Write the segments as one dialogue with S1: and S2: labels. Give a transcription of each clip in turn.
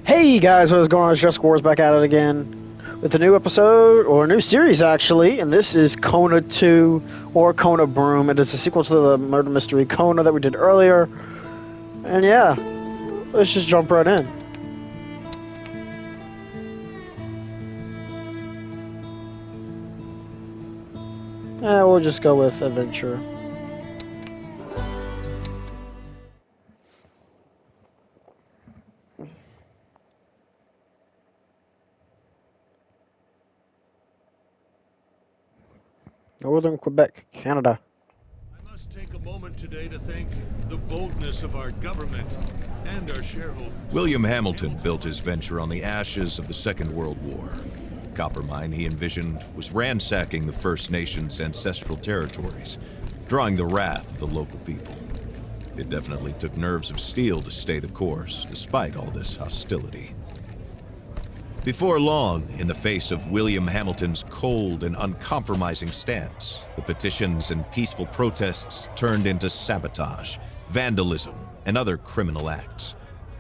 S1: Hey guys, what's going on? It's Just Wars back at it again with a new episode, or a new series actually, and this is Kona 2, or Kona Brume. It is a sequel to the murder mystery Kona that we did earlier. And yeah, let's just jump right in. Yeah, we'll just go with adventure. Northern Quebec, Canada.
S2: I must take a moment today to thank the boldness of our government and our shareholders.
S3: William Hamilton built his venture on the ashes of the Second World War. The copper mine he envisioned was ransacking the First Nations' ancestral territories, drawing the wrath of the local people. It definitely took nerves of steel to stay the course, despite all this hostility. Before long, in the face of William Hamilton's cold and uncompromising stance, the petitions and peaceful protests turned into sabotage, vandalism, and other criminal acts.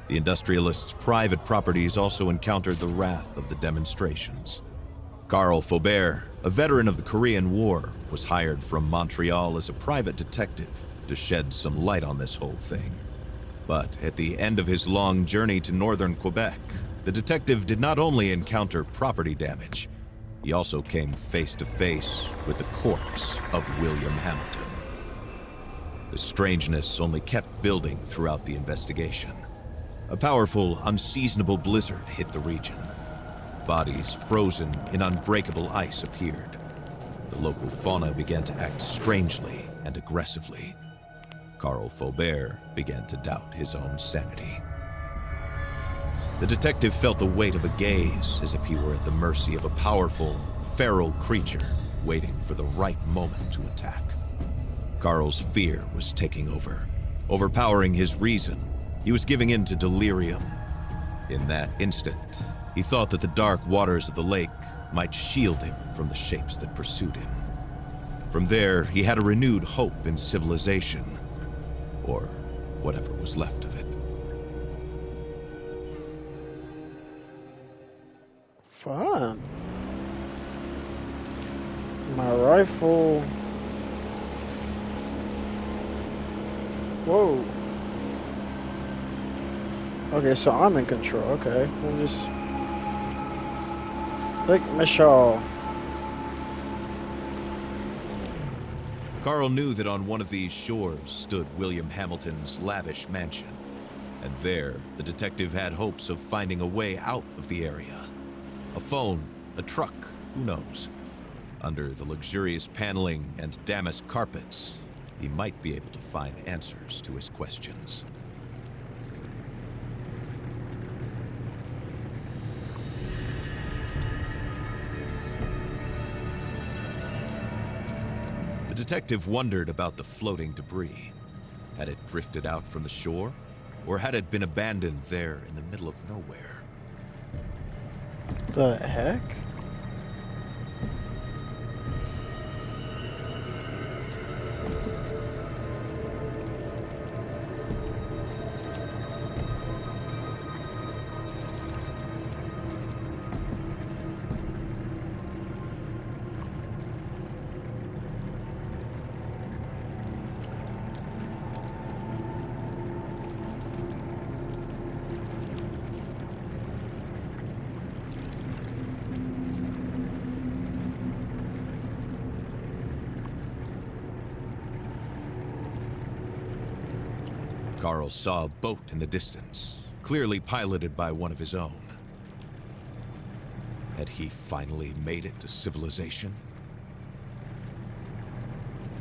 S3: The industrialists' private properties also encountered the wrath of the demonstrations. Carl Faubert, a veteran of the Korean War, was hired from Montreal as a private detective to shed some light on this whole thing. But at the end of his long journey to northern Quebec, the detective did not only encounter property damage, he also came face to face with the corpse of William Hamilton. The strangeness only kept building throughout the investigation. A powerful, unseasonable blizzard hit the region. Bodies frozen in unbreakable ice appeared. The local fauna began to act strangely and aggressively. Carl Faubert began to doubt his own sanity. The detective felt the weight of a gaze, as if he were at the mercy of a powerful, feral creature waiting for the right moment to attack. Carl's fear was taking over, overpowering his reason. He was giving in to delirium. In that instant, he thought that the dark waters of the lake might shield him from the shapes that pursued him. From there, he had a renewed hope in civilization, or whatever was left of it.
S1: Fun. My rifle. Whoa. Okay, so I'm in control. Okay, we'll just click Michelle.
S3: Carl knew that on one of these shores stood William Hamilton's lavish mansion, and there the detective had hopes of finding a way out of the area. A phone, a truck, who knows? Under the luxurious paneling and damask carpets, he might be able to find answers to his questions. The detective wondered about the floating debris. Had it drifted out from the shore, or had it been abandoned there in the middle of nowhere?
S1: The heck?
S3: Carl saw a boat in the distance, clearly piloted by one of his own. Had he finally made it to civilization?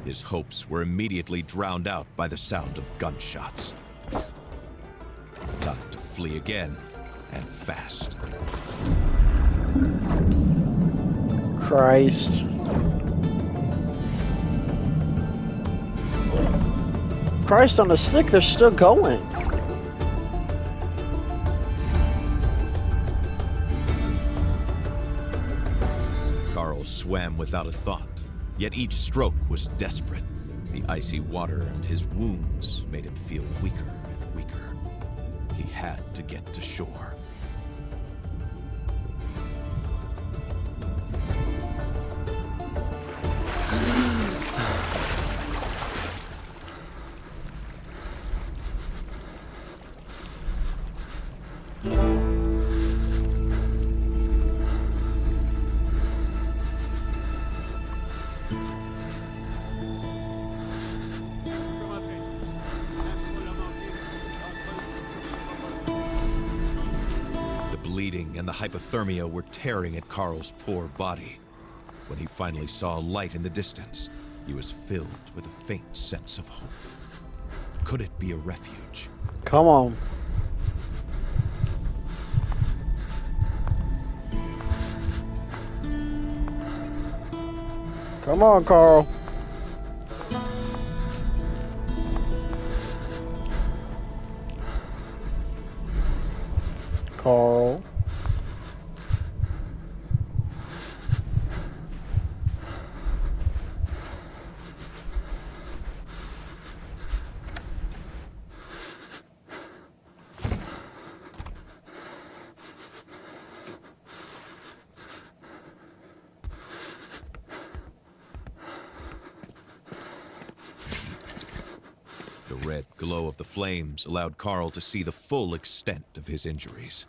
S3: His hopes were immediately drowned out by the sound of gunshots. Time to flee again, and fast.
S1: Christ. Christ on a stick, they're still going.
S3: Carl swam without a thought, yet each stroke was desperate. The icy water and his wounds made him feel weaker and weaker. He had to get to shore. The bleeding and the hypothermia were tearing at Carl's poor body. When he finally saw a light in the distance, he was filled with a faint sense of hope. Could it be a refuge?
S1: Come on. Come on, Carl. Carl.
S3: The red glow of the flames allowed Carl to see the full extent of his injuries.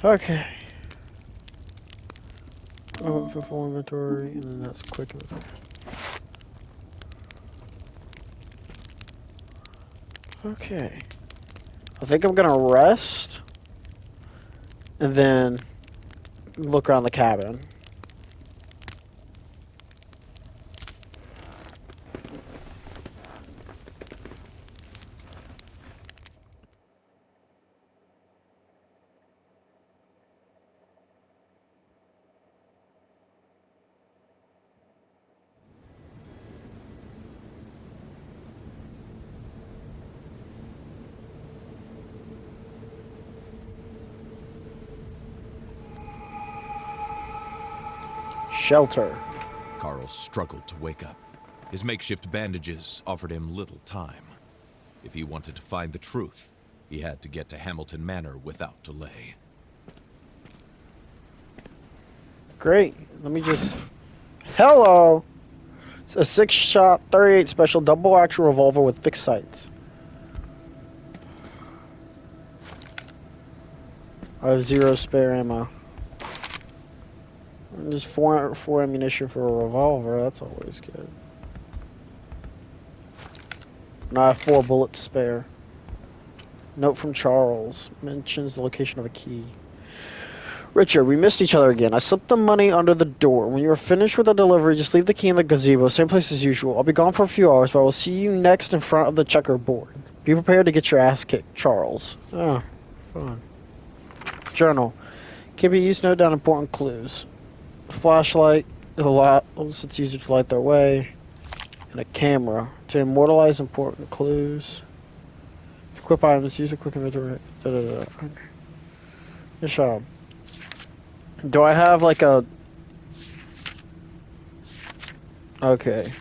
S1: Okay. Oh, for full inventory, and then that's quick inventory. Okay. I think I'm gonna rest. And then look around the cabin. Shelter.
S3: Carl struggled to wake up. His makeshift bandages offered him little time. If he wanted to find the truth, he had to get to Hamilton Manor without delay.
S1: Great. Let me just... Hello! It's a 6-shot, 38 special double action revolver with fixed sights. I have 0 spare ammo. And just four ammunition for a revolver, that's always good. And I have 4 bullets spare. Note from Charles. Mentions the location of a key. Richard, we missed each other again. I slipped the money under the door. When you are finished with the delivery, just leave the key in the gazebo. Same place as usual. I'll be gone for a few hours, but I will see you next in front of the checkerboard. Be prepared to get your ass kicked, Charles. Oh, fun. Journal. Can be used to note down important clues. Flashlight, it's easier to light their way, and a camera to immortalize important clues. Equip items, use a quick inventory. Okay. Good job. Do I have like a... Okay.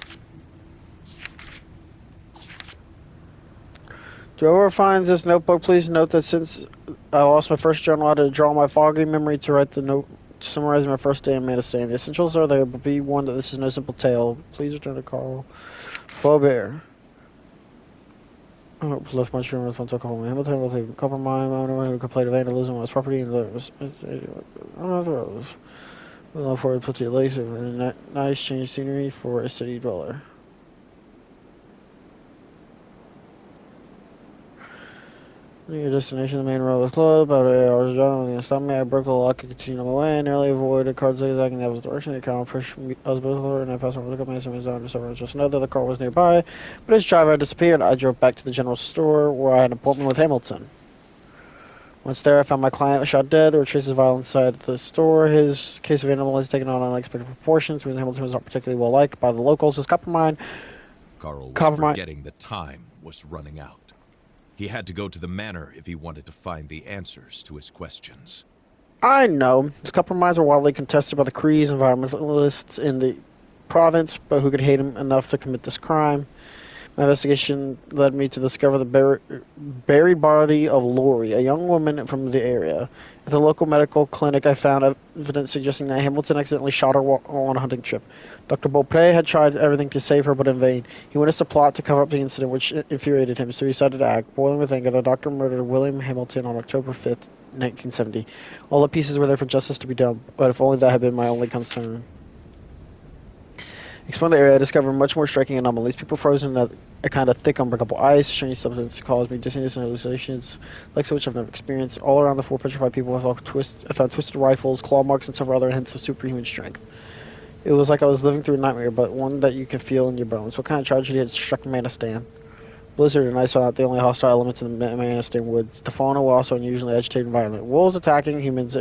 S1: Whoever finds this notebook, please note that since I lost my first journal, I had to draw my foggy memory to write the note summarizing my first day in Manistee. The essentials are there, but be warned that this is no simple tale. Please return to Carl Faubert. I hope left my room response to call me. Hamilton will take copper mine, owner who complained of vandalism on his property and lives. I don't know if it was. We'll look forward to put the lace over a nice change scenery for a city dweller. Your destination, the main road was closed. About 8 hours driving, stop me. I broke the lock and continued on my way. Nearly avoided cars zigzagging in the opposite direction. The car pushed me. I was both over and I passed over the company. So down to several just know that the car was nearby, but his driver had disappeared. I drove back to the general store where I had an appointment with Hamilton. Once there, I found my client was shot dead. There were traces of violence inside the store. His case of animal has taken on unexpected proportions. Because Hamilton was not particularly well liked by the locals. His copper mine.
S3: Carl was forgetting that time was running out. He had to go to the manor if he wanted to find the answers to his questions.
S1: I know. His copper mines are widely contested by the Crees, environmentalists in the province, but who could hate him enough to commit this crime? My investigation led me to discover the buried body of Lori, a young woman from the area. At the local medical clinic, I found evidence suggesting that Hamilton accidentally shot her on a hunting trip. Dr. Beaupre had tried everything to save her, but in vain. He witnessed a plot to cover up the incident, which infuriated him, so he decided to act. Boiling with anger, the doctor murdered William Hamilton on October 5th, 1970. All the pieces were there for justice to be done, but if only that had been my only concern. Exploring the area, I discovered much more striking anomalies. People frozen in a kind of thick, unbreakable ice. Strange substance caused me dizziness and hallucinations, like which I've never experienced. All around the four petrified people, I found twisted rifles, claw marks, and several other hints of superhuman strength. It was like I was living through a nightmare, but one that you can feel in your bones. What kind of tragedy had struck Manistan? Blizzard and ice are not the only hostile elements in the Manistan woods. The fauna were also unusually agitated and violent. Wolves attacking humans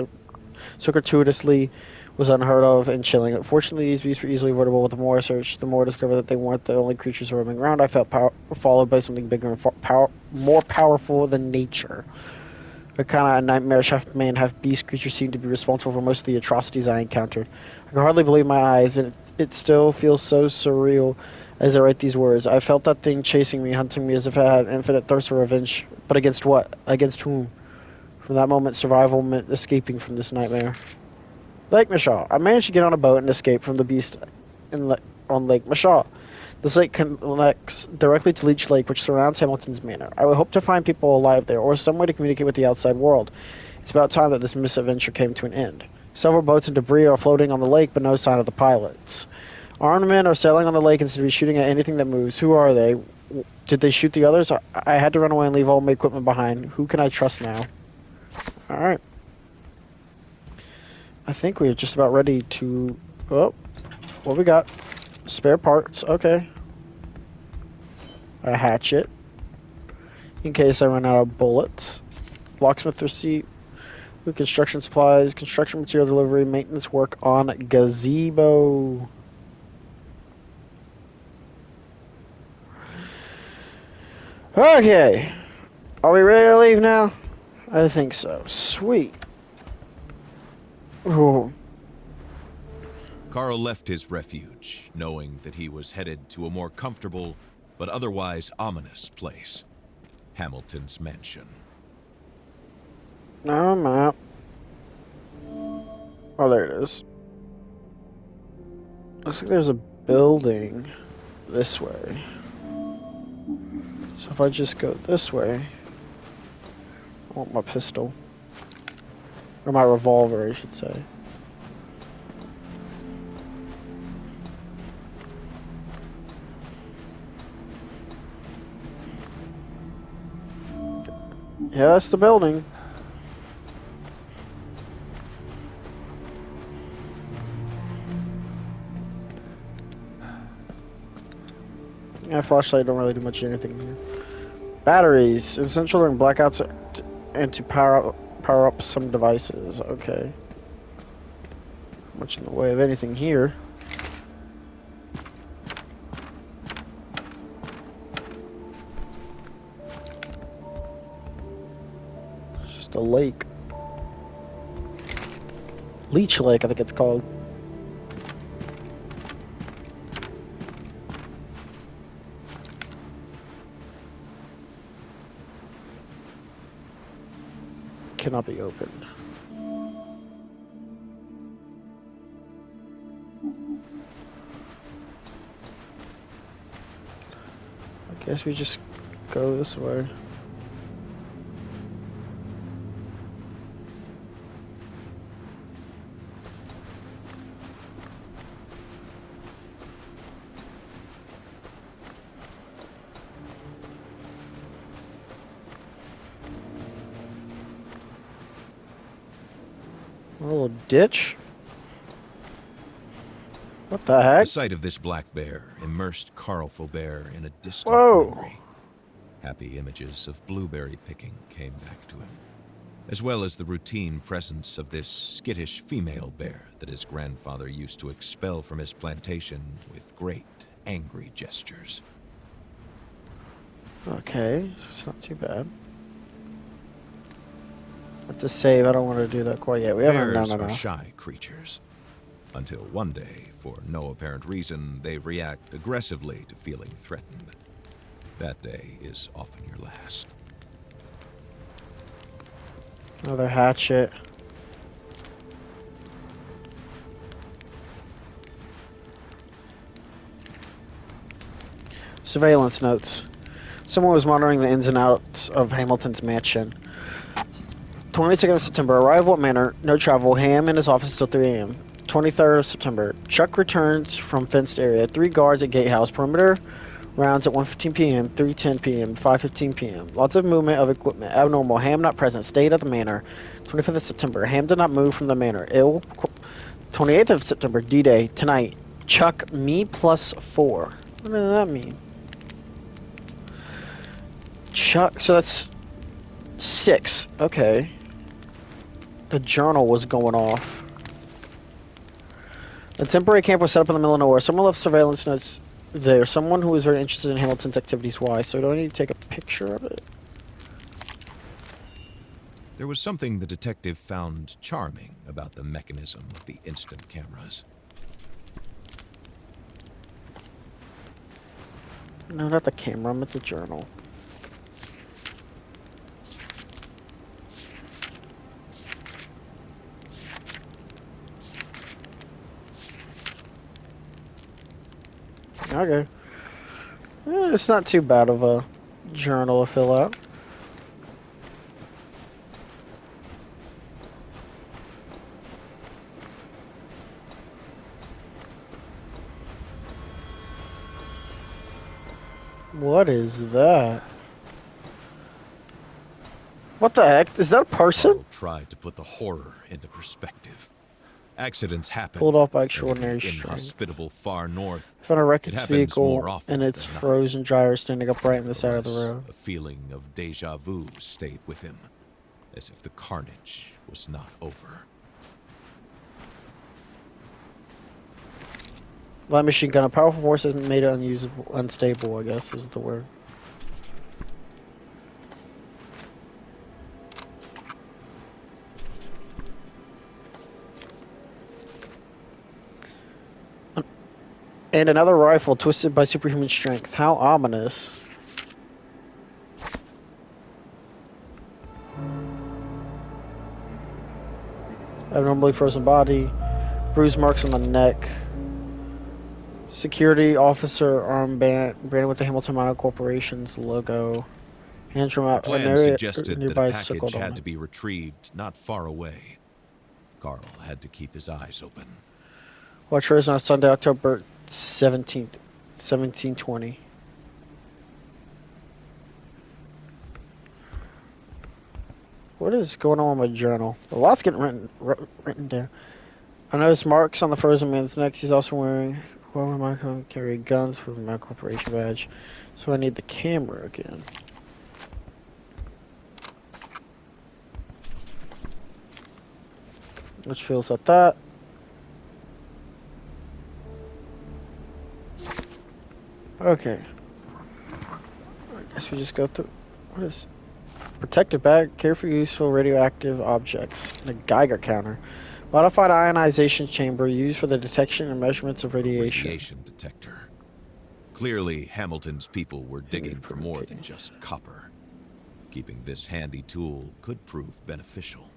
S1: so gratuitously was unheard of and chilling. Fortunately, these beasts were easily avoidable. With the more I searched, the more I discovered that they weren't the only creatures roaming around. I felt followed by something bigger and more powerful than nature. A kind of nightmarish half-man, half-beast creature seemed to be responsible for most of the atrocities I encountered. I can hardly believe my eyes, and it still feels so surreal as I write these words. I felt that thing chasing me, hunting me as if it had infinite thirst for revenge. But against what? Against whom? From that moment, survival meant escaping from this nightmare. Lake Mishaw. I managed to get on a boat and escape from the beast on Lake Mishaw. This lake connects directly to Leech Lake, which surrounds Hamilton's Manor. I would hope to find people alive there, or some way to communicate with the outside world. It's about time that this misadventure came to an end. Several boats and debris are floating on the lake, but no sign of the pilots. Armed men are sailing on the lake instead of shooting at anything that moves. Who are they? Did they shoot the others? I had to run away and leave all my equipment behind. Who can I trust now? Alright. I think we're just about ready to... Oh, what we got? Spare parts. Okay. A hatchet. In case I run out of bullets. Locksmith receipt. With construction supplies. Construction material delivery. Maintenance work on gazebo. Okay. Are we ready to leave now? I think so. Sweet. Ooh.
S3: Carl left his refuge, knowing that he was headed to a more comfortable, but otherwise ominous place. Hamilton's mansion.
S1: Now I'm out. Oh, there it is. Looks like there's a building this way. So if I just go this way, I want my pistol. Or my revolver, I should say. Yeah, that's the building. Yeah, flashlight don't really do much of anything here. Batteries, essential during blackouts and to power up some devices. Okay. Much in the way of anything here. It's just a lake. Leech Lake, I think it's called. Cannot be opened. I guess we just go this way. A little ditch? What the heck?
S3: The sight of this black bear immersed Carl Faubert in a distant
S1: Whoa.
S3: memory. Happy images of blueberry picking came back to him, as well as the routine presence of this skittish female bear that his grandfather used to expel from his plantation with great, angry gestures.
S1: Okay, so it's not too bad. Have to save, I don't want to do that quite yet. We haven't
S3: Bears
S1: done
S3: are
S1: enough.
S3: shy creatures. Until one day, for no apparent reason, they react aggressively to feeling threatened. That day is often your last.
S1: Another hatchet. Surveillance notes. Someone was monitoring the ins and outs of Hamilton's mansion. 22nd of September, arrival at Manor, no travel, Ham in his office till 3 a.m. 23rd of September, Chuck returns from fenced area, 3 guards at gatehouse, perimeter rounds at 1:15 p.m., 3:10 p.m., 5:15 p.m. Lots of movement of equipment, abnormal, Ham not present, stayed at the Manor. 25th of September, Ham did not move from the Manor, ill. 28th of September, D-Day, tonight, Chuck, me plus 4. What does that mean? Chuck, so that's 6. Okay. The journal was going off. The temporary camp was set up in the middle of nowhere. Someone left surveillance notes there. Someone who was very interested in Hamilton's activities. Why? So do I need to take a picture of it?
S3: There was something the detective found charming about the mechanism of the instant cameras.
S1: No, not the camera. I meant the journal. Okay. It's not too bad of a journal to fill out. What is that? What the heck? Is that a person?
S3: Tried to put the horror into perspective. Accidents happen.
S1: Pulled off by
S3: in
S1: extraordinary
S3: the
S1: strength.
S3: inhospitable far north.
S1: Found a
S3: It
S1: wreckage
S3: happens more
S1: vehicle
S3: often
S1: and its
S3: than not.
S1: frozen gyro standing upright on the side of the
S3: Nevertheless,
S1: road.
S3: A feeling of deja vu stayed with him, as if the carnage was not over.
S1: Light machine gun. A powerful force has made it unusable, unstable, I guess is the word. And another rifle twisted by superhuman strength. How ominous. Abnormally frozen body. Bruise marks on the neck. Security officer armband branded with the Hamilton Mono Corporation's logo. Hands from
S3: The
S1: out.
S3: plan suggested that
S1: nearby
S3: a package
S1: circled
S3: had
S1: on
S3: to be retrieved not far away. Carl had to keep his eyes open.
S1: Watch Rose on Sunday, October 17th, 1720. What is going on with my journal? A lot's getting written down. I noticed marks on the frozen man's neck. He's also wearing, well, am I going to carry guns with my corporation badge? So I need the camera again. Which feels like that. Okay. I guess we just go through. What is? Protective bag, care for useful radioactive objects, and a Geiger counter. Modified ionization chamber used for the detection and measurements of radiation.
S3: Radiation detector. Clearly, Hamilton's people were digging for more than just copper. Keeping this handy tool could prove beneficial.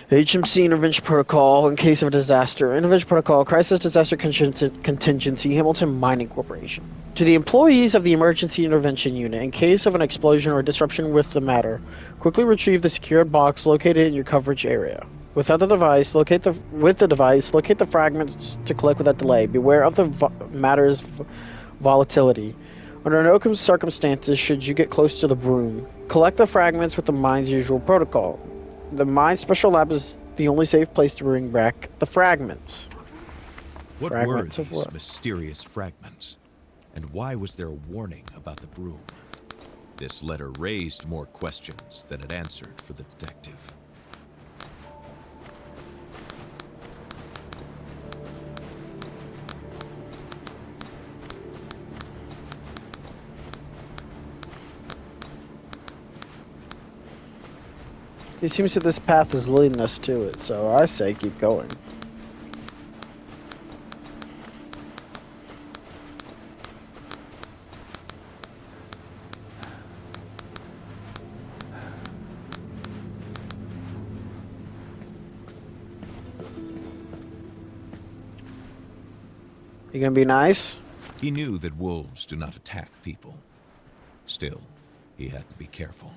S1: HMC Intervention Protocol in case of a disaster. Intervention Protocol, Crisis Disaster Contingency, Hamilton Mining Corporation. To the employees of the Emergency Intervention Unit, in case of an explosion or disruption with the matter, quickly retrieve the secured box located in your coverage area. Without the device, locate the fragments to collect without delay. Beware of the matter's volatility. Under no circumstances should you get close to the Brume. Collect the fragments with the mine's usual protocol. The mine special lab is the only safe place to bring back the fragments.
S3: What
S1: Fragments
S3: were
S1: of
S3: these
S1: what?
S3: mysterious fragments? And why was there a warning about the Brume? This letter raised more questions than it answered for the detective.
S1: It seems that this path is leading us to it, so I say keep going. You gonna be nice?
S3: He knew that wolves do not attack people. Still, he had to be careful.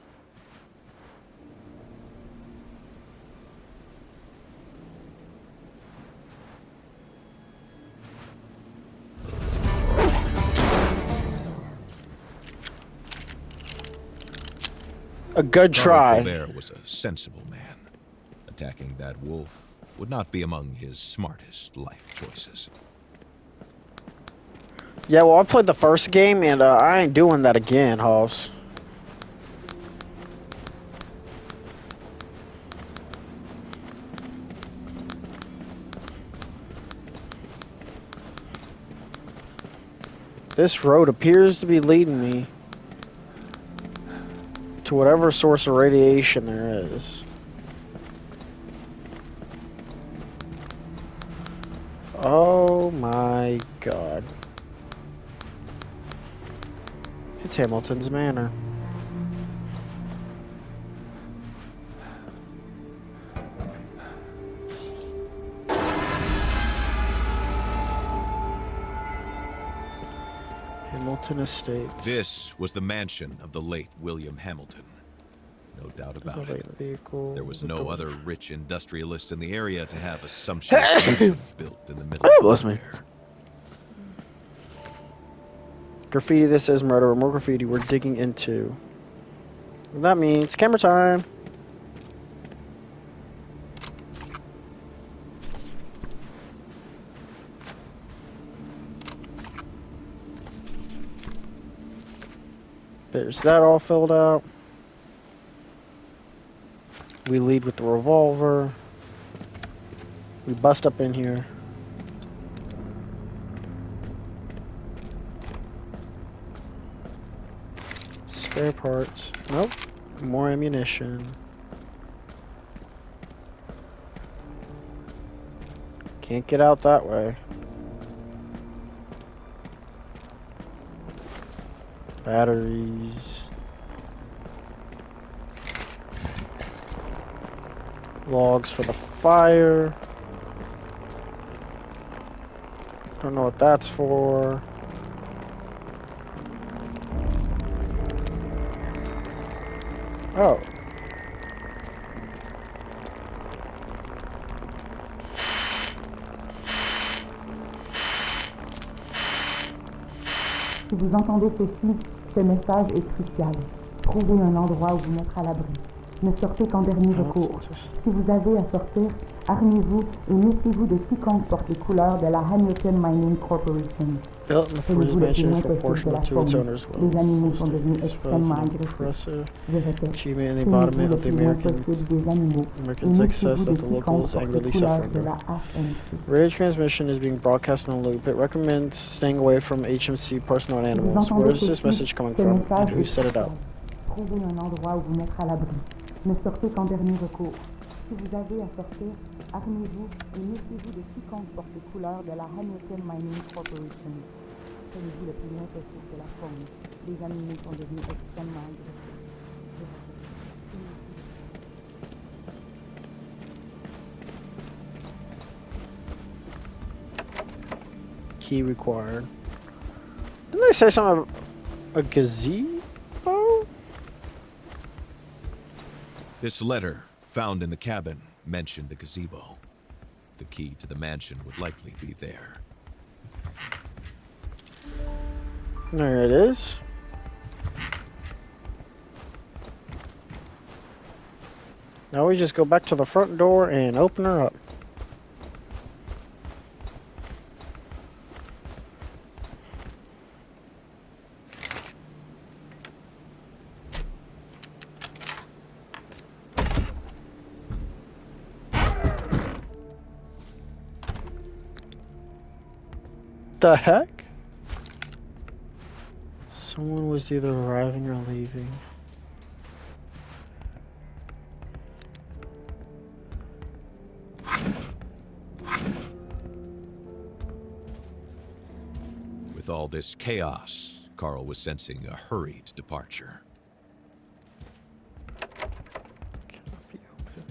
S1: A good try.
S3: Bear was a sensible man. Attacking that wolf would not be among his smartest life choices.
S1: Yeah, well, I played the first game, and I ain't doing that again, Hoss. This road appears to be leading me to whatever source of radiation there is. Oh my god. It's Hamilton's Manor. Hamilton Estates.
S3: This was the mansion of the late William Hamilton. No doubt about it.
S1: Vehicle.
S3: There was no other rich industrialist in the area to have a sumptuous mansion built in the middle of
S1: Bless me.
S3: nowhere.
S1: Graffiti that says murder. More graffiti we're digging into. That means camera time. There's that all filled out. We lead with the revolver. We bust up in here. Spare parts. Nope. More ammunition. Can't get out that way. Batteries. Logs for the fire. Don't know what that's for. Oh.
S4: Si vous entendez ceci, ce message est crucial. Trouvez un endroit où vous mettre à l'abri. Ne sortez qu'en dernier recours. Si vous avez à sortir, armez-vous et méfiez-vous de quiconque porte les couleurs de la Hamilton Mining Corporation.
S1: Tenez-vous le plus loin possible de la faune.
S4: Les animaux sont devenus extrêmement agressifs. Je répète, tenez-vous le plus loin possible des animaux et méfiez-vous de quiconque porte les couleurs de la HMC.
S1: Radio transmission is being broadcast on a loop. It recommends staying away from HMC personnel and animals. Where is this message coming from, and who set it up?
S4: Trouvez un endroit où vous mettre à l'abri. Ne sortez qu'en dernier recours. Si vous avez à sortir, armez-vous et méfiez-vous de quiconque porte les couleurs de la Hamilton Mining Corporation. Tenez-vous le plus loin possible de la faune. Les animaux sont devenus extrêmement agressifs.
S1: Key required. Didn't they say something about a gazebo?
S3: This letter, found in the cabin, mentioned a gazebo. The key to the mansion would likely be there.
S1: There it is. Now we just go back to the front door and open her up. The heck? Someone was either arriving or leaving.
S3: With all this chaos, Carl was sensing a hurried departure.
S1: Cannot be open.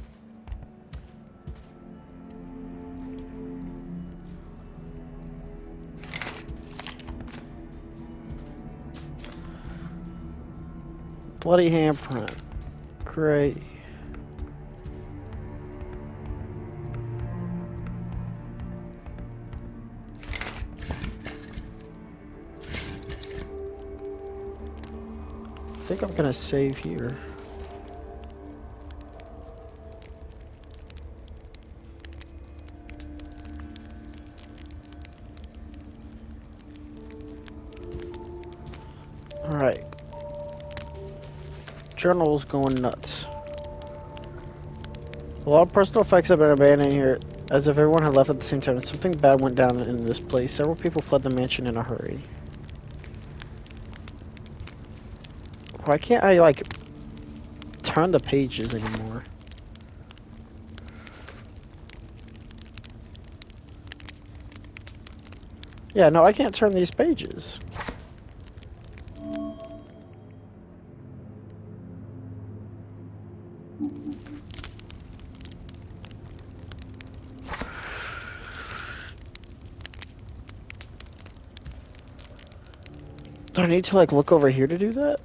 S1: Bloody handprint. Great. I think I'm gonna save here. Alright. Journal's going nuts. A lot of personal effects have been abandoned here, as if everyone had left at the same time. Something bad went down in this place. Several people fled the mansion in a hurry. Why can't I, like, turn the pages anymore? Yeah, no, I can't turn these pages. Do I need to, like, look over here to do that?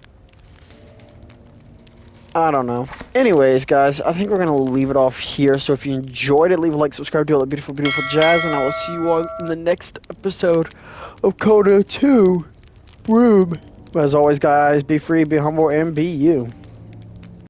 S1: I don't know. Anyways, guys, I think we're going to leave it off here. So if you enjoyed it, leave a like, subscribe, do all that beautiful, beautiful jazz. And I will see you all in the next episode of Kona 2 Brume. As always, guys, be free, be humble, and be you.